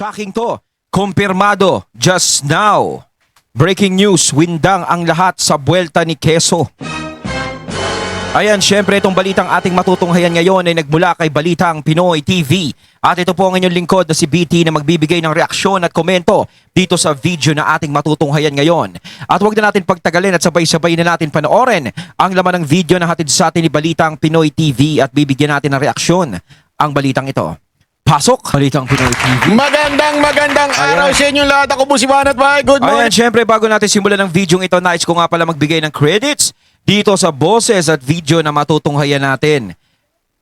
Shocking to. Kumpirmado just now. Breaking news, windang ang lahat sa buwelta ni Quezon. Ayan, syempre itong balitang ating matutunghayan ngayon ay nagmula kay Balitang Pinoy TV. At ito po ang inyong lingkod na si BT na magbibigay ng reaksyon at komento dito sa video na ating matutunghayan ngayon. At huwag na natin pagtagalin at sabay-sabay na natin panoorin ang laman ng video na hatid sa atin ni Balitang Pinoy TV at bibigyan natin ng reaksyon ang balitang ito. Pasok! Balitang Pinoy TV. Magandang araw sa inyong lahat. Ako po si Banat Bay. Good morning. Ayan, syempre bago natin simulan ng video ito, nais ko nga pala magbigay ng credits dito sa boses at video na matutunghayan natin.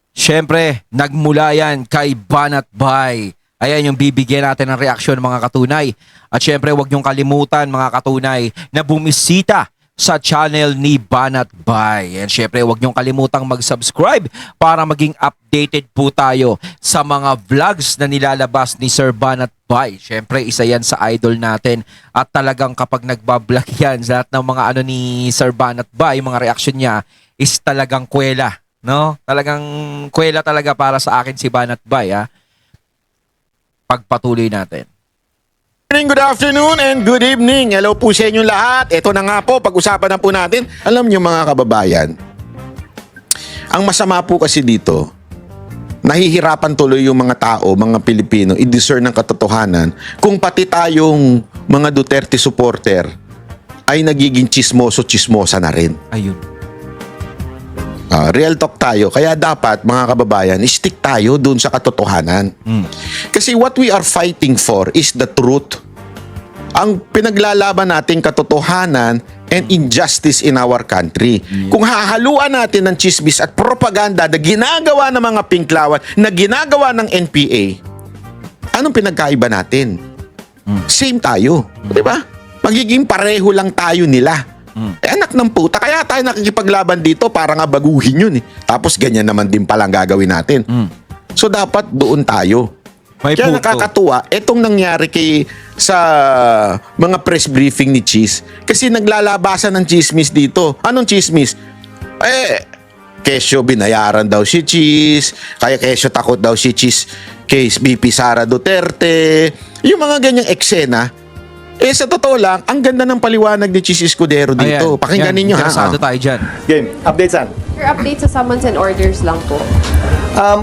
Syempre, nagmula yan kay Banat Bay. Ayan yung bibigyan natin ng reaksyon mga katunay. At syempre, huwag niyong kalimutan mga katunay na bumisita sa channel ni Banat Bay. And syempre, huwag niyong kalimutang mag-subscribe para maging updated po tayo sa mga vlogs na nilalabas ni Sir Banat Bay. Syempre, isa yan sa idol natin. At talagang kapag nagbablog yan, sa lahat ng mga ano ni Sir Banat Bay, mga reaksyon niya is talagang kwela. No? Talagang kwela talaga para sa akin si Banat Bay. Ha? Pagpatuloy natin. Good afternoon and good evening. Hello po sa inyong lahat. Ito na nga po, pag-usapan na po natin. Alam niyo mga kababayan, ang masama po kasi dito, nahihirapan tuloy yung mga tao, mga Pilipino, i-discern ng katotohanan kung pati tayong mga Duterte supporter ay nagiging chismoso-chismosa na rin. Ayun. Real talk tayo. Kaya dapat, mga kababayan, stick tayo dun sa katotohanan. Kasi what we are fighting for is the truth. Ang pinaglalaban nating katotohanan and injustice in our country. Kung hahaluan natin ng chismis at propaganda na ginagawa ng mga pinklawan, na ginagawa ng NPA, anong pinagkaiba natin? Same tayo. Diba? Magiging pareho lang tayo nila. Anak ng puta, kaya tayo nakikipaglaban dito para nga baguhin yun eh. Tapos ganyan naman din palang gagawin natin. So dapat doon tayo. May Kaya puto. nakakatuwa itong nangyari sa mga press briefing ni Cheese. Kasi naglalabasan ng chismis dito. Anong chismis? Kesyo binayaran daw si Cheese. Kaya Kesyo takot daw si Cheese kay VP Sara Duterte. Yung mga ganyang eksena. Sa totoo lang, ang ganda ng paliwanag ni Cheese Escudero dito. Ayan. Pakinggan ninyo ha. Interesado tayo dyan. Game. Update saan? Your update sa summons and orders lang po.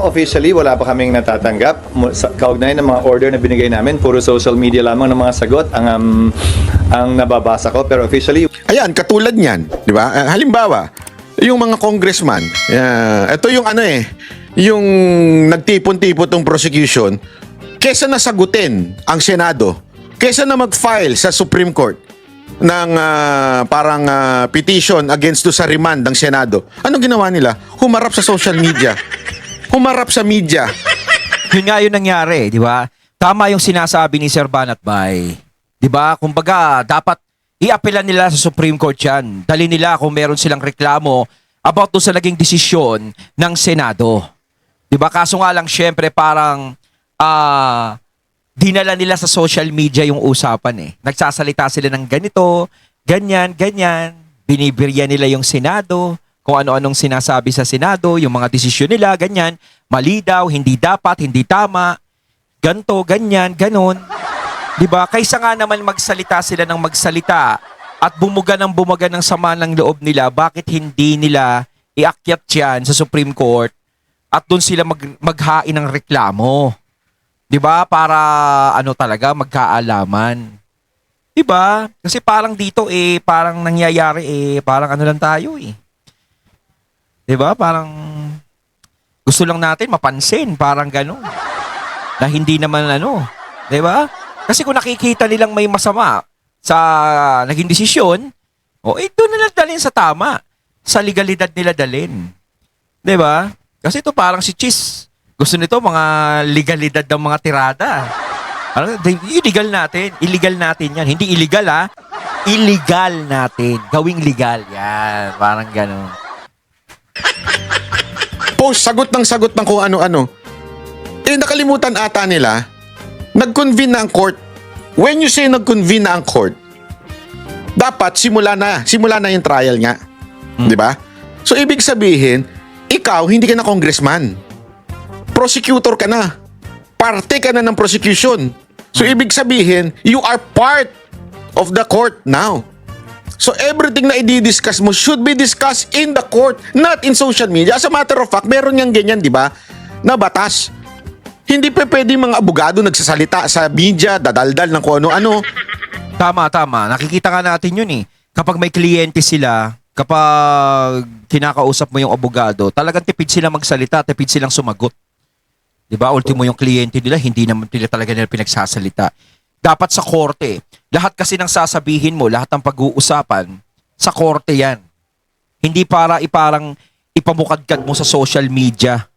Officially, wala pa kaming natatanggap. Kaugnay ng mga order na binigay namin, puro social media lamang ng mga sagot ang nababasa ko. Pero officially, Ayan, katulad niyan, di ba? Halimbawa, yung mga congressman, ito yung yung nagtipon-tipon tong prosecution, kesa nasagutin ang Senado, kesa na mag-file sa Supreme Court ng parang petition against to sa remand ng Senado, anong ginawa nila? Humarap sa social media. Humarap sa media. Yun nga yung nangyari, di ba? Tama yung sinasabi ni Sir Banat Bay. Di ba? Kumbaga, dapat i-apelan nila sa Supreme Court yan. Dali nila kung meron silang reklamo about doon sa naging desisyon ng Senado. Di ba? Kaso nga lang, syempre, parang dinala nila sa social media yung usapan eh. Nagsasalita sila ng ganito, ganyan, ganyan. Binibirya nila yung Senado, kung ano-anong sinasabi sa Senado, yung mga desisyon nila, ganyan. Mali daw, hindi dapat, hindi tama. Ganto, ganyan, ganon. Diba? Kaysa nga naman magsalita sila ng magsalita at bumuga ng sama ng loob nila, bakit hindi nila iakyat yan sa Supreme Court at doon sila maghain ng reklamo? Diba? Para talaga magkaalaman. Diba? Kasi parang dito parang nangyayari parang lang tayo eh. Diba? Parang gusto lang natin mapansin, parang gano'n. Na hindi naman diba? Kasi kung nakikita nilang may masama sa naging desisyon, doon nila dalhin sa tama. Sa legalidad nila dalhin. Diba? Kasi ito parang si Cheese. Gusto nito mga legalidad ng mga tirada. Illegal natin yan. Hindi illegal ha. Illegal natin. Gawing legal. Yan. Parang gano'n. Post, sagot ng kung ano-ano. Nakalimutan ata nila, nag-convene na ang court. When you say nag-convene na ang court, dapat simula na yung trial nga. Di ba? So, ibig sabihin, ikaw, hindi ka na congressman. Prosecutor ka na. Parte ka na ng prosecution. So ibig sabihin, you are part of the court now. So everything na i-discuss mo should be discussed in the court, not in social media. As a matter of fact, meron yang ganyan, di ba? Na batas. Hindi pa pwede mga abogado nagsasalita sa media, dadaldal ng kung ano-ano. Tama. Nakikita nga natin yun eh. Kapag may kliyente sila, kapag kinakausap mo yung abogado, talagang tipid sila magsalita, tipid silang sumagot. Diba? Ultimo yung kliyente nila, hindi naman talaga nila pinagsasalita. Dapat sa korte. Lahat kasi ng sasabihin mo, lahat ng pag-uusapan, sa korte yan. Hindi para iparang ipamukadkad mo sa social media.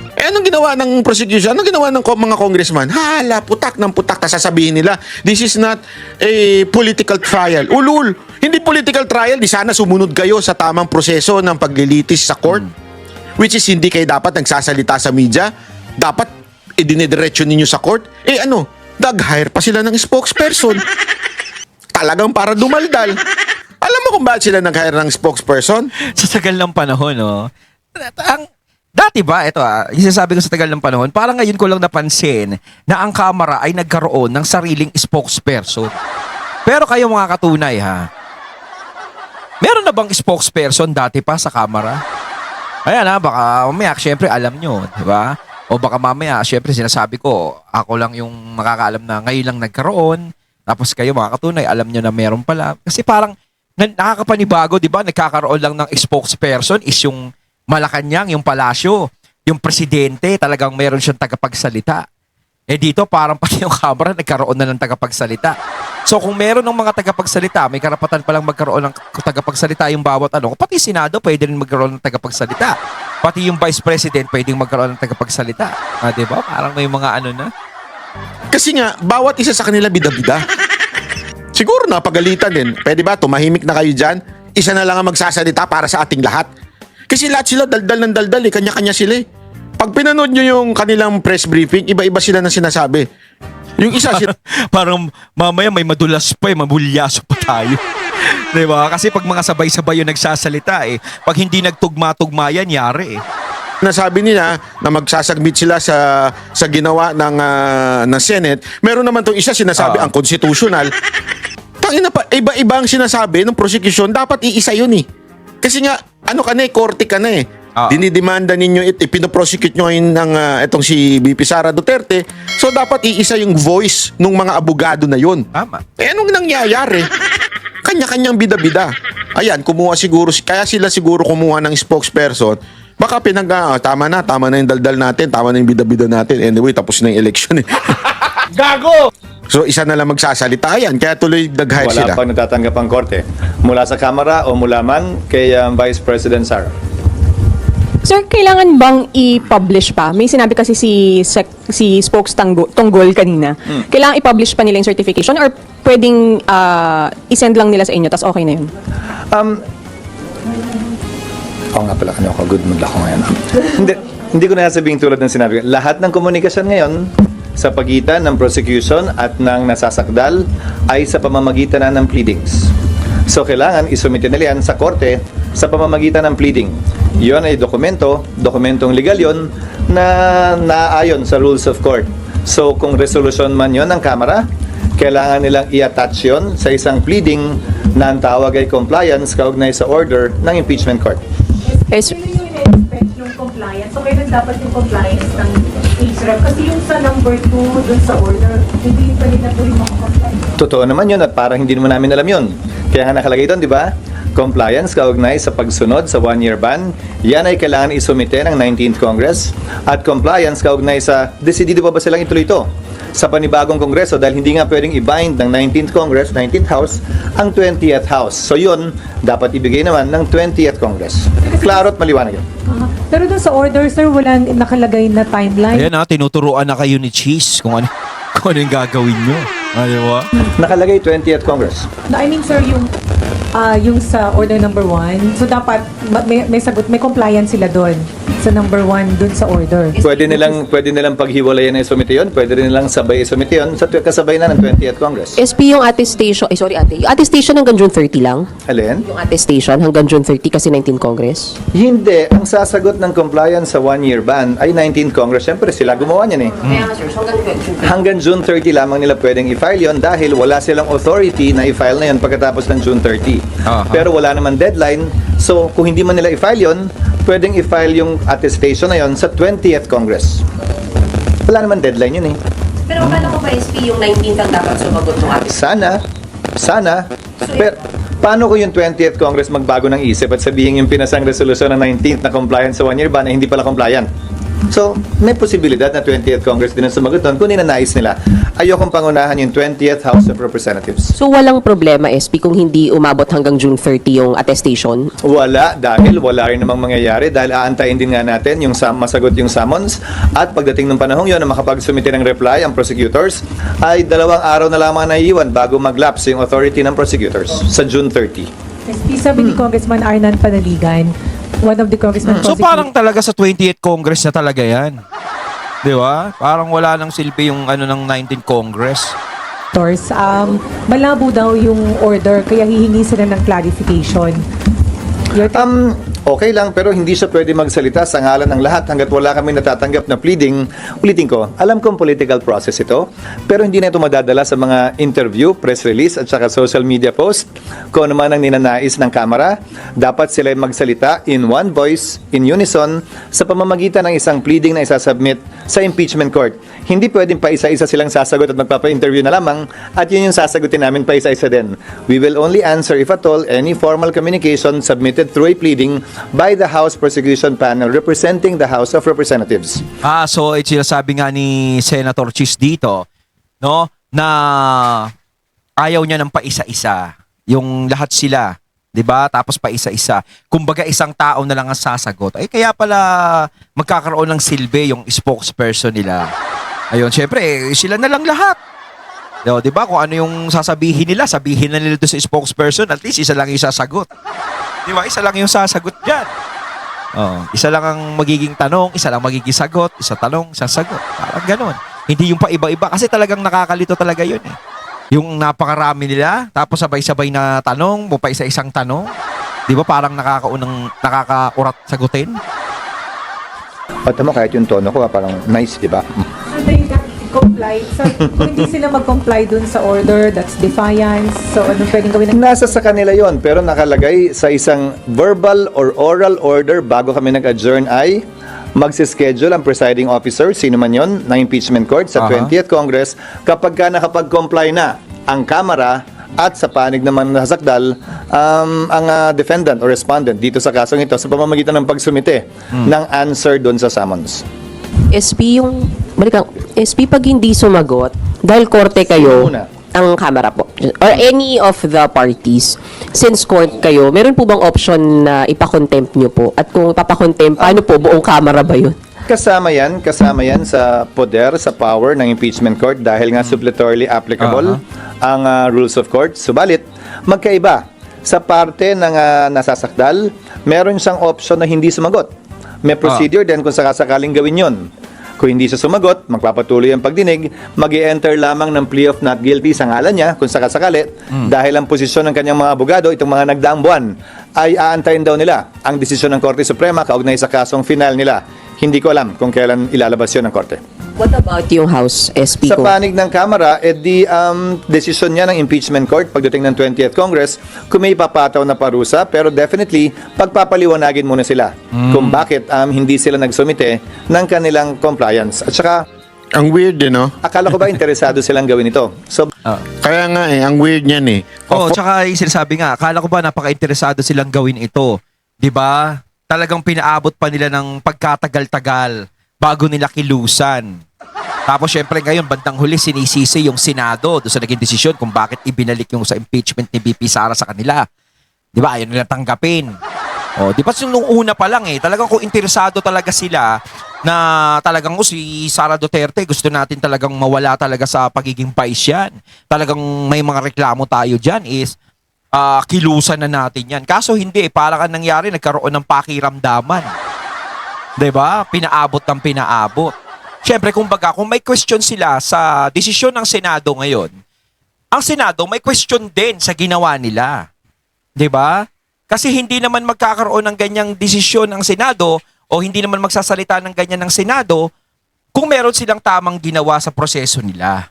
Eh, anong ginawa ng prosecution? Anong ginawa ng mga congressman? Hala, putak ng putak na sasabihin nila, this is not a political trial. Ulul, hindi political trial, di sana sumunod kayo sa tamang proseso ng paglilitis sa court. Which is hindi kayo dapat nagsasalita sa media. Dapat idinidiretso ninyo sa court. Eh ano, nag-hire pa sila ng spokesperson. Talagang para dumaldal. Alam mo kung bakit sila nag-hire ng spokesperson? Sa tagal ng panahon, no? Dati ba, ito isasabi ko sa tagal ng panahon, parang ngayon ko lang napansin na ang Kamara ay nagkaroon ng sariling spokesperson. Pero kayo mga katunay, ha? Meron na bang spokesperson dati pa sa Kamara? Ayan baka mamaya, syempre alam nyo, di ba? O baka mamaya, syempre sinasabi ko, ako lang yung makakaalam na ngayon lang nagkaroon, tapos kayo mga katunay, alam nyo na meron pala. Kasi parang nakakapanibago, di ba? Nagkakaroon lang ng spokesperson is yung Malacanang, yung palasyo, yung presidente, talagang meron siyang tagapagsalita. Eh dito, parang pati yung Kamara, nagkaroon na ng tagapagsalita. So kung meron ng mga tagapagsalita, may karapatan palang magkaroon ng tagapagsalita yung bawat ano. Pati Senado, pwede rin magkaroon ng tagapagsalita. Pati yung Vice President, pwedeng magkaroon ng tagapagsalita. Diba? Parang may mga ano na. Kasi nga, bawat isa sa kanila bida-bida. Siguro napagalitan din. Pwede ba, tumahimik na kayo dyan? Isa na lang ang magsasalita para sa ating lahat. Kasi lahat sila daldal ng daldal eh. Kanya-kanya sila eh. Pag pinanood nyo yung kanilang press briefing, iba-iba sila na sinasabi. Yung isa sila... Parang mamaya may madulas pa mabulyaso pa tayo. Diba? Kasi pag mga sabay-sabay yung nagsasalita eh. Pag hindi nagtugma-tugma yan, yari eh. Nasabi nila na magsasubmit sila sa ginawa ng Senate. Meron naman tong isa sinasabi ang constitutional. Tangina pa, iba-iba ang sinasabi ng prosecution. Dapat iisa yun eh. Kasi nga, ano ka na eh, korte ka na eh. Dinidemanda ninyo pinoprosecute nyo ngayon ng itong si BP Sara Duterte. So dapat iisa yung voice ng mga abogado na yun. Tama. Eh anong nangyayari? Kanya-kanyang bida-bida. Ayan, kumuha siguro, kaya sila siguro kumuha ng spokesperson. Baka tama na yung daldal natin, tama na yung bida-bida natin. Anyway, tapos na yung election eh. Gago! So isa na lang magsasalita yan, kaya tuloy nag-hire sila. Wala pang natatanggap ang korte. Mula sa Kamara o mula man kay Vice President Sara. Sir, kailangan bang i-publish pa? May sinabi kasi si Spokes Tanggol kanina. Kailangan i-publish pa nila yung certification or pwedeng i-send lang nila sa inyo tas okay na yun? Oo nga pala, good mood ako ngayon. hindi ko na sabihin tulad ng sinabi ko. Lahat ng komunikasyon ngayon sa pagitan ng prosecution at ng nasasakdal ay sa pamamagitan na ng pleadings. So kailangan isumite nila yan sa korte sa pamamagitan ng pleading. Yon ay dokumentong legal yon na naayon sa rules of court. So kung resolution man yon ng Kamara, kailangan nilang i-attach yon sa isang pleading na ang tawag ay compliance kaugnay sa order ng impeachment court. Yes. Yung compliance. So, kailan dapat yung compliance ng HREF? Kasi yung sa number 2 dun sa order, hindi pa rin na po yung makakomply. Totoo naman yun at parang hindi naman namin alam yun. Kaya nga nakalagay doon, di ba? Compliance kaugnay sa pagsunod sa 1-year ban. Yan ay kailangan isumite ng 19th Congress. At compliance kaugnay sa desidido pa ba silang ituloy ito sa panibagong Kongreso dahil hindi nga pwedeng i-bind ng 19th Congress, 19th House, ang 20th House. So yun, dapat ibigay naman ng 20th Congress. Klaro at maliwanag yun. Pero dun sa order, sir, wala nakalagay na timeline. Ayan tinuturuan na kayo ni Cheese kung ano yung gagawin nyo. Di ba? Nakalagay 20th Congress. I mean, sir, yung yung sa order number 1. So dapat may sagot, may compliance sila doon sa number 1 doon sa order. Pwede nilang paghiwalayan na isumite yun, pwede rin nilang sabay isumite yun sa kasabay na ng 20th Congress. SP yung attestation, sorry ate, yung attestation hanggang June 30 lang? Alin? Yung attestation hanggang June 30 kasi 19 Congress? Hindi. Ang sasagot ng compliance sa 1-year ban ay 19th Congress. Siyempre, sila gumawa niyan eh. Kaya nga sir, so hanggang June 30. Hanggang June 30 lamang nila pwedeng i-file yon dahil wala silang authority na i-file na yon pagkatapos ng June 30. Aha. Pero wala naman deadline. So, kung hindi man nila i-file yon, pwedeng i-file yung attestation na yon sa 20th Congress. Wala naman deadline yun eh. Pero akala ko pa SP yung 19 kang dapat sumagot ng attestation. Sana. Pero, paano kung yung 20th Congress magbago ng isip at sabihin yung pinasang resolusyon ng 19th na compliant sa 1-year ban ay hindi pala compliant? So, may posibilidad na 20th Congress din ang sumagot doon kung ninanais nila. Ayokong pangunahan yung 20th House of Representatives. So walang problema SP kung hindi umabot hanggang June 30 yung attestation? Wala, dahil wala rin namang mangyayari dahil aantayin din nga natin yung masagot yung summons at pagdating ng panahong yun na makapagsumite ng reply ang prosecutors ay 2 araw na lamang naiiwan bago mag-lapse yung authority ng prosecutors sa June 30. SP, sabi ni Congressman Arnan Panaligan, one of the congressman So parang talaga sa 28th Congress na talaga yan. Di ba? Parang wala nang silbi yung ano ng 19th Congress. prosecutors, malabo daw yung order, kaya hihingi sila ng clarification. Okay lang, pero hindi siya pwede magsalita sa ngalan ng lahat hanggat wala kami natatanggap na pleading. Ulitin ko, alam kong political process ito, pero hindi na ito madadala sa mga interview, press release at saka social media post. Kung ano man ang ninanais ng Kamara, dapat sila magsalita in one voice, in unison, sa pamamagitan ng isang pleading na isasubmit sa impeachment court. Hindi pwedeng pa isa-isa silang sasagot at magpapa-interview na lamang at yun yung sasagutin namin pa isa-isa din. We will only answer, if at all, any formal communication submitted through a pleading by the House Prosecution Panel representing the House of Representatives. So sinasabi nga ni Senator Chis dito, no, na ayaw niya ng paisa-isa. Yung lahat sila, 'di ba? Tapos paisa-isa. Kumbaga isang tao na lang ang sasagot. Ay kaya pala magkakaroon ng silbi yung spokesperson nila. Ayun, syempre, sila na lang lahat. 'Di ba? Kung ano yung sasabihin nila, sabihin na nila doon sa spokesperson, at least isa lang yung sasagot. Di ba? Isa lang yung sasagot dyan. Isa lang ang magiging tanong, isa lang magiging sagot, isa tanong, isang sagot. Parang ganun. Hindi yung paiba-iba. Kasi talagang nakakalito talaga yun eh. Yung napakarami nila, tapos sabay-sabay na tanong, mo pa isa-isang tanong. Di ba parang nakakaurat sagutin? Pati mo, kahit yung tono ko, parang nice, di ba? So they got comply. So kung hindi sila mag-comply dun sa order, that's defiance. So ano pwedeng gawin ng Nasa sa kanila yon, pero nakalagay sa isang verbal or oral order bago kami nag-adjourn ay magsischedule ang presiding officer, sino man yon, ng impeachment court sa 20th Congress kapag ka nakapag-comply na ang Kamara at sa panig naman nasakdal ang defendant or respondent dito sa kasong ito sa pamamagitan ng pagsumite ng answer doon sa summons. SP SP pag hindi sumagot, dahil korte kayo, Muna. ang Kamara po, or any of the parties, since court kayo, meron po bang option na ipakontempt nyo po? At kung ipapakontempt, paano po, buong Kamara ba yun? Kasama yan sa poder, sa power ng impeachment court dahil nga suppletorily applicable ang rules of court. Subalit, magkaiba. Sa parte ng nasasakdal, meron siyang option na hindi sumagot. May procedure din kung sakasakaling gawin yon. Kung hindi siya sumagot, magpapatuloy ang pagdinig, mag-i-enter lamang ng plea of not guilty sa ngalan niya, kung sakasakali, dahil ang posisyon ng kanyang mga abogado, itong mga nagdaang buwan, ay aantayin daw nila ang desisyon ng Korte Suprema kaugnay sa kasong final nila. Hindi ko alam kung kailan ilalabas yun ng Korte. What about yung House SP Sa ko? panig ng Kamara, desisyon niya ng impeachment court pagdating ng 20th Congress kung may papataw na parusa, pero definitely pagpapaliwanagin muna sila kung bakit hindi sila nagsumite ng kanilang compliance. At saka, Ang weird no? akala ko ba interesado silang gawin ito? So, Kaya nga ang weird niyan eh. Tsaka yung sinasabi nga, akala ko ba napaka-interesado silang gawin ito. 'Di ba? Talagang pinaabot pa nila ng pagkatagal-tagal bago nila kilusan. Tapos syempre ngayon, bandang huli, sinisisi yung Senado doon sa naging desisyon kung bakit ibinalik yung sa impeachment ni VP Sara sa kanila. Di ba? Ayaw nila tanggapin. Di ba nung una pa lang talagang kung interesado talaga sila na talagang si Sara Duterte, gusto natin talagang mawala talaga sa pagiging vice yan. Talagang may mga reklamo tayo dyan is kilusan na natin yan. Kaso hindi, parang ang nangyari, nagkaroon ng pakiramdaman. 'Di ba? Pinaabot ng pinaabot. Siyempre, kung may question sila sa desisyon ng Senado ngayon, ang Senado may question din sa ginawa nila. 'Di ba? Kasi hindi naman magkakaroon ng ganyang desisyon ang Senado o hindi naman magsasalita ng ganyan ng Senado kung meron silang tamang ginawa sa proseso nila.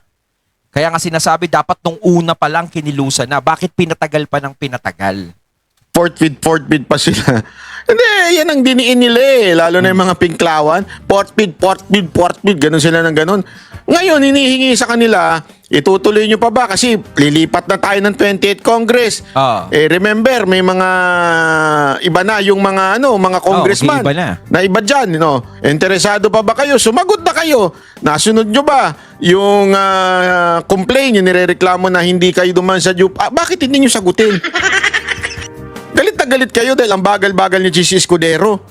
Kaya nga sinasabi, dapat nung una pa lang kinilusan na. Bakit pinatagal pa ng pinatagal? Fourth bid pa sila. Hindi, yan ang diniin nila eh. Lalo na yung mga pinklawan. Fourth bid, ganun sila ng ganun. Ngayon, hinihingi sa kanila, itutuloy nyo pa ba? Kasi lilipat na tayo ng 28th Congress. Remember, may mga iba na yung mga mga congressman. iba na. Iba dyan. Interesado pa ba kayo? Sumagot na kayo. Nasunod nyo ba yung complaint, yung nirereklamo na hindi kayo duman sa DUP? Bakit hindi nyo sagutin? Galit na galit kayo dahil ang bagal-bagal ni Chis Escudero.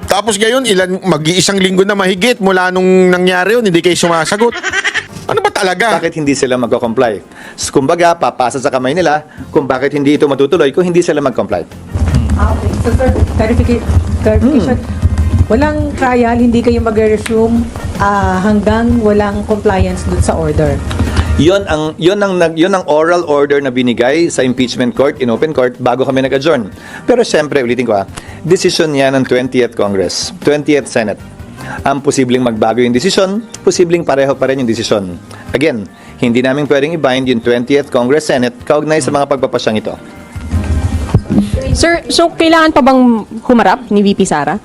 Tapos ngayon, mag-iisang linggo na mahigit mula nung nangyari yun, hindi kayo sumasagot. Ano ba talaga? Bakit hindi sila magko-comply? So, kumbaga, papasa sa kamay nila kung bakit hindi ito matutuloy kung hindi sila mag-comply. Okay. So, sir, clarification. Walang trial, hindi kayo mag-resume hanggang walang compliance dun sa order. Yon ang oral order na binigay sa impeachment court in open court bago kami nag-adjourn. Pero siyempre, ulitin ko desisyon yan ng 20th Congress, 20th Senate. Ang posibleng magbago yung desisyon, posibleng pareho pa rin yung desisyon. Again, hindi namin pwedeng i-bind yung 20th Congress Senate kaugnay sa mga pagpapasyang ito. Sir, so kailangan pa bang humarap ni VP Sara?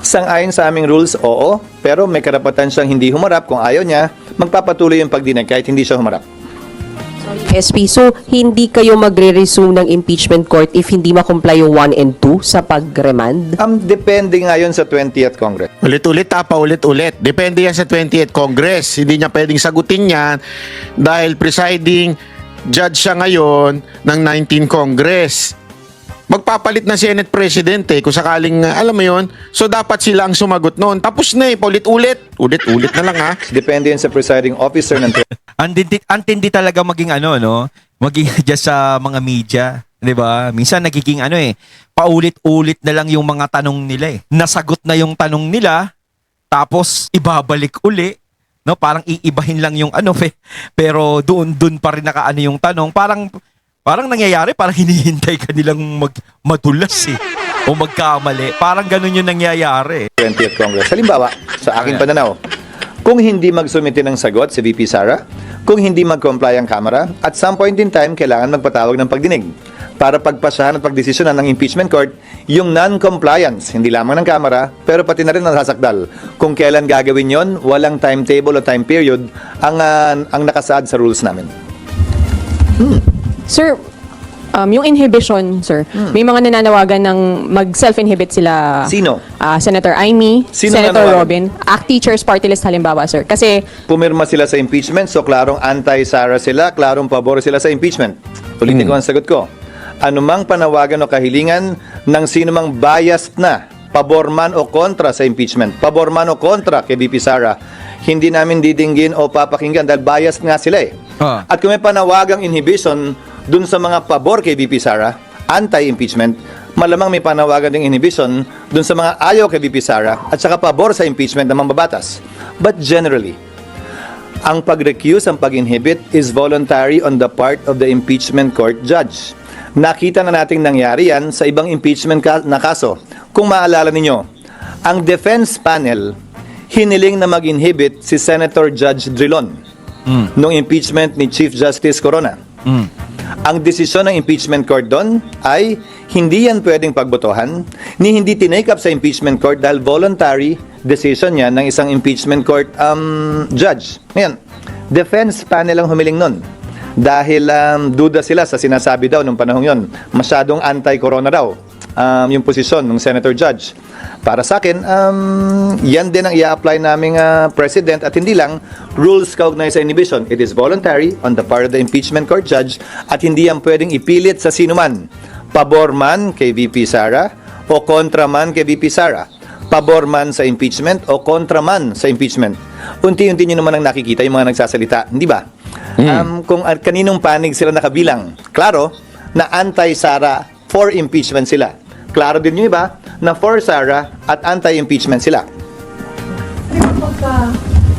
Sang-ayon sa aming rules, oo. Pero may karapatan siyang hindi humarap. Kung ayaw niya, magpapatuloy yung pagdinig kahit hindi siya humarap. SP, so hindi kayo magre-resume ng impeachment court if hindi ma-comply yung 1 and 2 sa pag-remand? Depende ngayon sa 20th Congress. Ulit-ulit paulit-ulit. Depende yan sa 20th Congress. Hindi niya pwedeng sagutin yan dahil presiding judge siya ngayon ng 19 Congress. Magpapalit na Senate President kung sakaling, alam mo yon. So dapat sila ang sumagot noon. Tapos na paulit-ulit. Ulit-ulit na lang Depende yan sa presiding officer ng Antindi talaga maging maging just sa mga media, 'di ba? Minsan nagiging paulit-ulit na lang yung mga tanong nila Nasagot na yung tanong nila, tapos ibabalik uli, no? Parang iibahin lang yung pero doon pa rin nakaano yung tanong. Parang nangyayari, parang hinihintay ka nilang madulas o magkamali. Parang ganun yung nangyayari. 20th Congress. Halimbawa, sa aking pananaw, kung hindi magsumite ng sagot si VP Sara, kung hindi mag-comply ang Kamara, at some point in time, kailangan magpatawag ng pagdinig para pagpasahan at pagdesisyonan ng impeachment court yung non-compliance, hindi lamang ng Kamara, pero pati na rin ng sasakdal. Kung kailan gagawin yon, walang timetable o time period ang nakasaad sa rules namin. Sir, yung inhibition, sir, may mga nananawagan ng mag-self-inhibit sila. Sino? Senator Amy, Sino Senator nananawagan? Robin, ACT Teachers Party List halimbawa, sir. Kasi, Pumirma sila sa impeachment, so klarong anti-Sara sila, klarong pabor sila sa impeachment. Ulitin ko ang sagot ko. Anumang panawagan o kahilingan ng sinumang biased na, pabor man o kontra sa impeachment, pabor man o kontra kay VP Sara, hindi namin didinggin o papakinggan dahil biased nga sila At kung may panawagang inhibition dun sa mga pabor kay VP Sara, anti-impeachment, malamang may panawagan ding inhibition dun sa mga ayaw kay VP Sara at saka pabor sa impeachment ng mambabatas. But generally, ang pag-recuse, ang pag-inhibit is voluntary on the part of the impeachment court judge. Nakita na nating nangyari yan sa ibang impeachment na kaso. Kung maalala ninyo, ang defense panel hiniling na mag-inhibit si Senator Judge Drilon nung impeachment ni Chief Justice Corona. Ang desisyon ng impeachment court doon ay hindi yan pwedeng pagbotohan ni hindi tinake up sa impeachment court dahil voluntary decision yan ng isang impeachment court judge. Ngayon, defense panel ang humiling nun dahil duda sila sa sinasabi daw nung panahon yon. Masyadong anti-corona daw yung posisyon ng senator judge. Para sa akin, yan din ang i-apply naming president at hindi lang rules kaugnay sa inhibition. It is voluntary on the part of the impeachment court judge at hindi yan pwedeng ipilit sa sino man. Pabor man kay VP Sara o kontra man kay VP Sara. Pabor man sa impeachment o kontra man sa impeachment. Unti-unti nyo naman ang nakikita yung mga nagsasalita, hindi ba? Kung kaninong panig sila nakabilang. Klaro, na anti-Sara for impeachment sila. Klaro din yung iba na for Sara at anti-impeachment sila.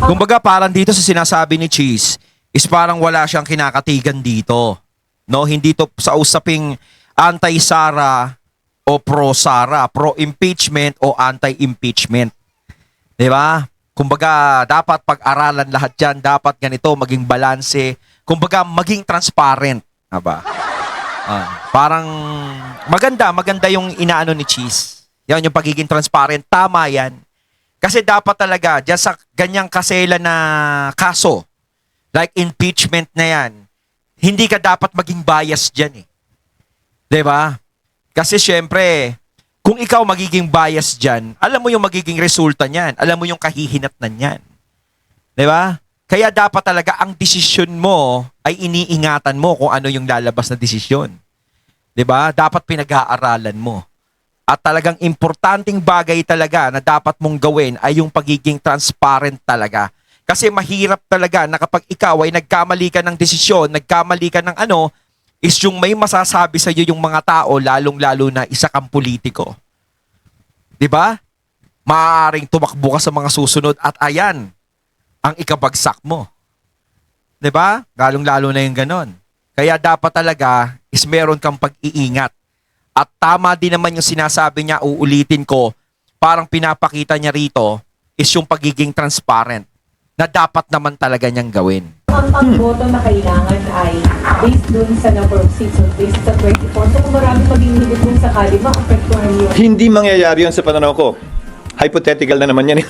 Kumbaga parang dito sa sinasabi ni Cheese is parang wala siyang kinakatigan dito. No, hindi to sa usaping anti-Sara o pro-Sara, pro-impeachment o anti-impeachment. 'Di ba? Kumbaga dapat pag-aralan lahat 'yan, dapat ganito maging balanse, kumbaga maging transparent, 'di ba? Parang maganda yung inaano ni Cheese. Yan yung pagiging transparent, tama 'yan. Kasi dapat talaga diyan sa ganyang kasela na kaso, like impeachment na 'yan, hindi ka dapat maging bias diyan eh. 'Di ba? Kasi syempre, kung ikaw magiging bias diyan, alam mo yung magiging resulta niyan, alam mo yung kahihinatnan niyan. 'Di ba? Kaya dapat talaga ang desisyon mo ay iniingatan mo kung ano yung lalabas na desisyon. 'Di ba? Dapat pinag-aaralan mo. At talagang importanteng bagay talaga na dapat mong gawin ay yung pagiging transparent talaga. Kasi mahirap talaga na kapag ikaw ay nagkamali ka ng desisyon, nagkamali ka ng ano, is yung may masasabi sa iyo yung mga tao, lalong-lalo na isa kang politiko. 'Di ba? Maaaring tumakbo ka sa mga susunod at ayan ang ikabagsak mo. 'Di ba? Lalong-lalo na yung ganon. Kaya dapat talaga is meron kang pag-iingat. At tama din naman yung sinasabi niya, uulitin ko, parang pinapakita niya rito is yung pagiging transparent na dapat naman talaga niyang gawin. Ang boto na kailangan ay based dun sa number of seats or based sa 24. So kung marami maging higit kung sakali, maapektuhan yun. Hindi mangyayari yun sa pananaw ko. Hypothetical na naman yan.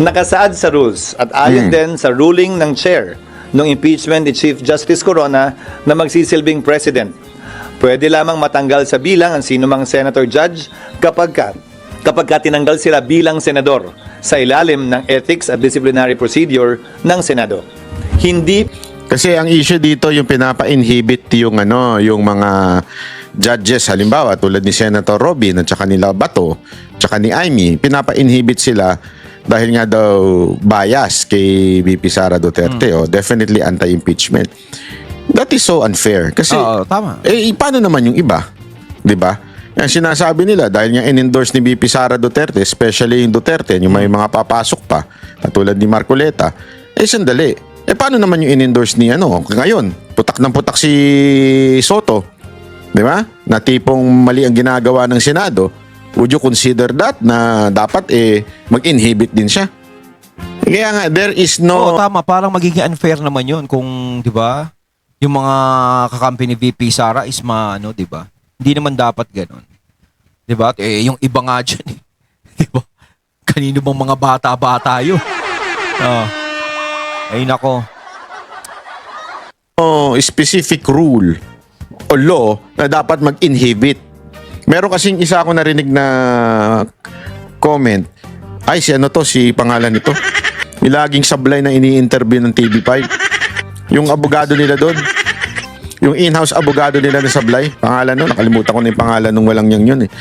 Nakasaad sa rules at ayon din sa ruling ng chair ng impeachment ni Chief Justice Corona na magsisilbing president. Pwede lamang matanggal sa bilang ang sinumang senator judge kapag tinanggal sila bilang senador sa ilalim ng ethics at disciplinary procedure ng Senado. Hindi Kasi ang issue dito yung pinapa-inhibit yung yung mga judges, halimbawa tulad ni Senator Robin at saka nila Bato, at saka ni Amy, pinapa-inhibit sila dahil nga daw bias kay VP Sara Duterte o definitely anti-impeachment. That is so unfair kasi Oo, tama. paano naman yung iba? 'Di ba? Ang sinasabi nila dahil nga in-endorse ni VP Sara Duterte, especially yung Duterte, yung may mga papasok pa, katulad ni Marcoleta, sandali. Paano naman yung in-endorse ni ngayon? Putak ng putak si Soto. 'Di ba? Na tipong mali ang ginagawa ng Senado. Would you consider that na dapat mag-inhibit din siya? Kaya nga there is Oo, no tama. Parang magiging unfair naman yun kung, di ba, yung mga kakampi ni VP Sara is di ba? Hindi naman dapat ganun. Di ba? Yung iba nga dyan eh. Di ba? Kanino bang mga bata-bata yun? Ay nako. specific rule o law na dapat mag-inhibit. Meron kasing isa ako narinig na comment. Ay, si pangalan nito. May laging sablay na ini-interview ng TV5. Yung abogado nila doon. Yung in-house abogado nila na sablay. Pangalan nun. Nakalimutan ko na yung pangalan nung walang yun eh.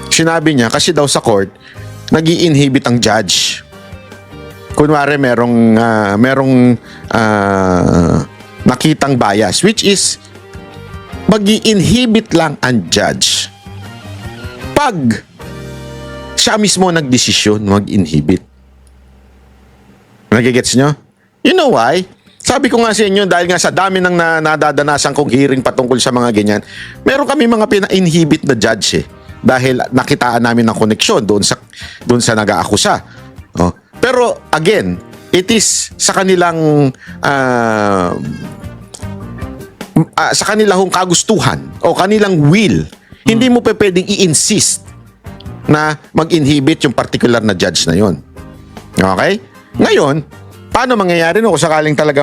Sinabi niya, kasi daw sa court, nag-i-inhibit ang judge. Kunwari merong nakitang bias, which is mag-i-inhibit lang ang judge pag siya mismo nagdesisyon mag-inhibit. Nagigets nyo? You know why? Sabi ko nga sa inyo, dahil nga sa dami ng nadadanasan kong hearing patungkol sa mga ganyan, meron kami mga pina-inhibit na judge eh. Dahil nakitaan namin ng koneksyon doon sa nag-aakusa. Oh. Pero again, it is sa kanilang sa kanilang kagustuhan o kanilang will. Hindi mo pwedeng i-insist na mag-inhibit yung particular na judge na yon. Okay? Ngayon, paano mangyayari kung sakaling talaga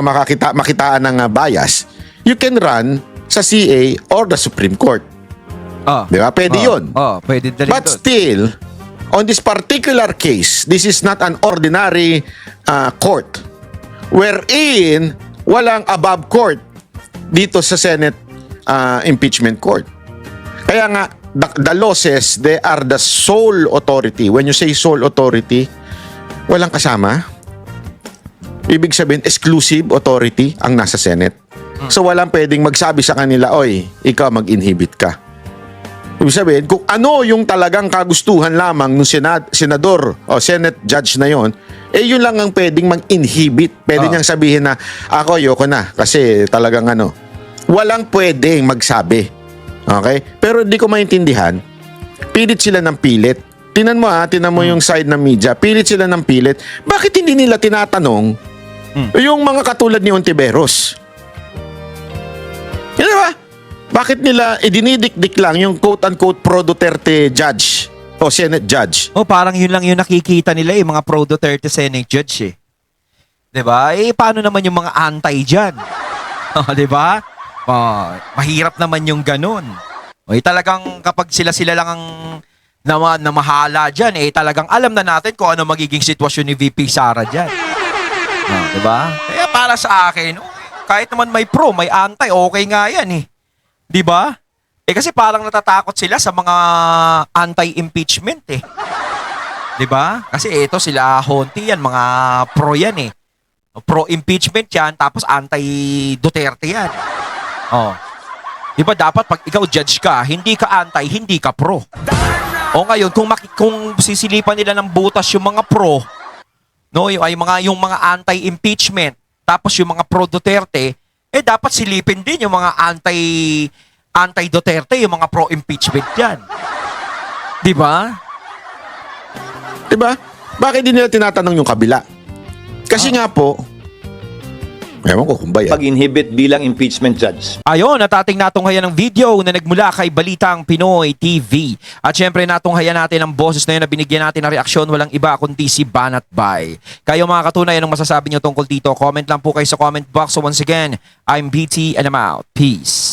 makitaan ng bias? You can run sa CA or the Supreme Court. Di ba? Pwede yun. Pwede din But doon. still, on this particular case, this is not an ordinary court wherein walang above court dito sa Senate impeachment court. Kaya nga, the law says they are the sole authority. When you say sole authority, walang kasama. Ibig sabihin, exclusive authority ang nasa Senate. So walang pwedeng magsabi sa kanila, oy, ikaw mag-inhibit ka. Ibig sabihin, kung ano yung talagang kagustuhan lamang ng senador o Senate judge na yon, yun lang ang pwedeng mag-inhibit. Pwede niyang sabihin na, ako, ayoko na. Kasi talagang walang pwedeng magsabi. Okay? Pero hindi ko maintindihan, pilit sila ng pilit. Tinan mo yung side ng media, pilit sila ng pilit. Bakit hindi nila tinatanong yung mga katulad ni Ontiveros? Di ba? Bakit nila idinidikdik lang yung quote-unquote pro-Duterte judge o Senate judge? Parang yun lang yung nakikita nila, yung mga pro-Duterte Senate judge eh. 'Di ba? Paano naman yung mga anti diyan? 'Di ba? Mahirap naman yung ganun. Talagang kapag sila lang ang namahala diyan, talagang alam na natin kung ano magiging sitwasyon ni VP Sara diyan. 'Di ba? Kaya para sa akin, kahit naman may pro, may anti, okay nga yan eh. 'Di ba? Kasi parang natatakot sila sa mga anti-impeachment eh. 'Di ba? Kasi ito sila Honti yan, mga pro yan eh. Pro-impeachment yan, tapos anti-Duterte yan. 'Di ba dapat pag ikaw judge ka, hindi ka anti, hindi ka pro. Ngayon kung sisilipan nila ng butas yung mga pro, yung mga anti-impeachment, tapos yung mga pro-Duterte, dapat silipin din yung mga anti-Duterte, yung mga pro-impeachment yan. Di ba? Di ba? Bakit hindi nila tinatanong yung kabila? Kasi nga po, ewan ko kung ba yan. Pag-inhibit bilang impeachment judge. Ayun, natating natunghayan ng video na nagmula kay Balitang Pinoy TV. At syempre natunghayan natin ang boses na yun na binigyan natin ng reaksyon, walang iba kundi si Banat Bay. Kayo mga katunay, anong masasabi nyo tungkol dito? Comment lang po kayo sa comment box. So once again, I'm BT and I'm out. Peace.